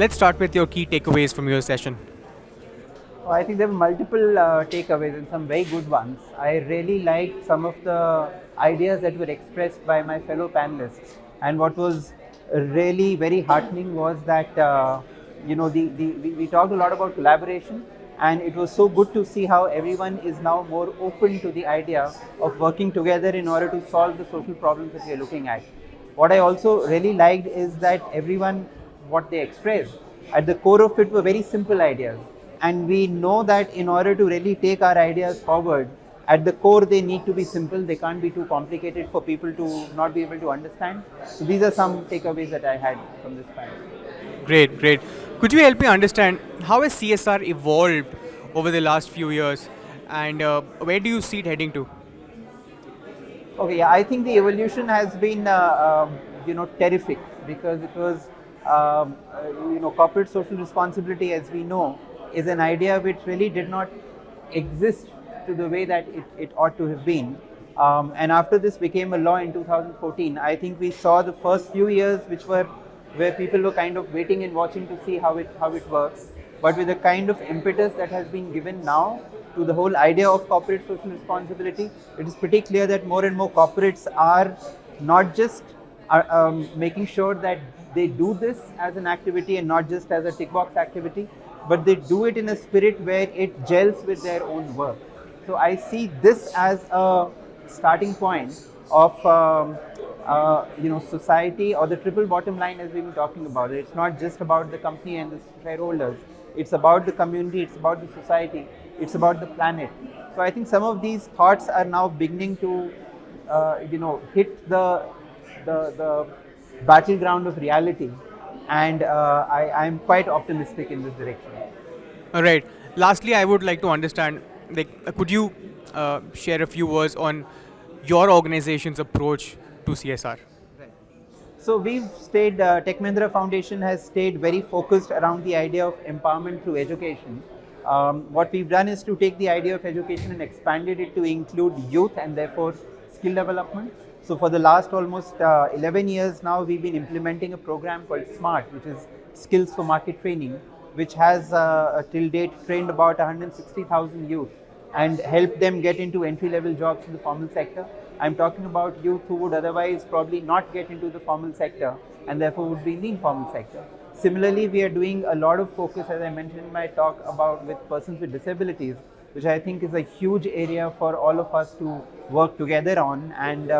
Let's start with your key takeaways from your session. I think there were multiple takeaways and some very good ones. I really liked some of the ideas that were expressed by my fellow panelists. And what was really very heartening was that, we talked a lot about collaboration, and it was so good to see how everyone is now more open to the idea of working together in order to solve the social problems that we are looking at. What I also really liked is that everyone, what they expressed, at the core of it were very simple ideas. And we know that in order to really take our ideas forward, at the core they need to be simple, they can't be too complicated for people to not be able to understand. So these are some takeaways that I had from this panel. Great, great. Could you help me understand how has CSR evolved over the last few years, and where do you see it heading to? Okay, yeah, I think the evolution has been, terrific, because it was, corporate social responsibility, as we know, is an idea which really did not exist to the way that it ought to have been. And after this became a law in 2014, I think we saw the first few years which were where people were kind of waiting and watching to see how it works. But with the kind of impetus that has been given now to the whole idea of corporate social responsibility, it is pretty clear that more and more corporates are not just making sure that they do this as an activity and not just as a tick box activity, but they do it in a spirit where it gels with their own work. So I see this as a starting point of society, or the triple bottom line as we've been talking about. It's not just about the company and the shareholders. It's about the community. It's about the society. It's about the planet. So I think some of these thoughts are now beginning to hit the battleground of reality, and I'm quite optimistic in this direction. All right. Lastly, I would like to understand, could you share a few words on your organization's approach to CSR? So we've stayed, Tech Mahindra Foundation has stayed very focused around the idea of empowerment through education. What we've done is to take the idea of education and expanded it to include youth and therefore skill development. So for the last almost 11 years now, we've been implementing a program called SMART, which is Skills for Market Training, which has till date trained about 160,000 youth and helped them get into entry-level jobs in the formal sector. I'm talking about youth who would otherwise probably not get into the formal sector and therefore would be in the informal sector. Similarly, we are doing a lot of focus, as I mentioned in my talk, about with persons with disabilities, which I think is a huge area for all of us to work together on. And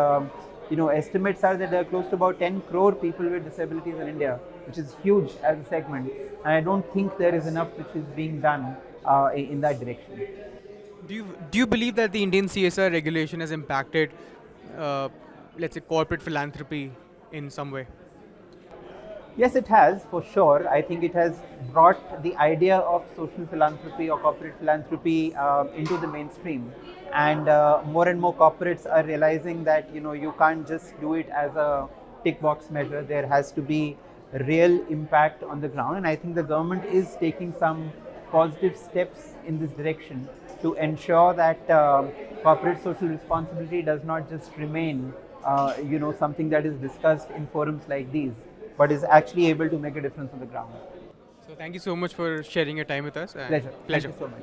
estimates are that there are close to about 10 crore people with disabilities in India, which is huge as a segment. And I don't think there is enough which is being done in that direction. Do you believe that the Indian CSR regulation has impacted, let's say, corporate philanthropy in some way? Yes, it has, for sure. I think it has brought the idea of social philanthropy or corporate philanthropy into the mainstream. And more corporates are realizing that you can't just do it as a tick box measure. There has to be real impact on the ground. And I think the government is taking some positive steps in this direction to ensure that corporate social responsibility does not just remain something that is discussed in forums like these, but is actually able to make a difference on the ground. So thank you so much for sharing your time with us. Pleasure. Thank you so much.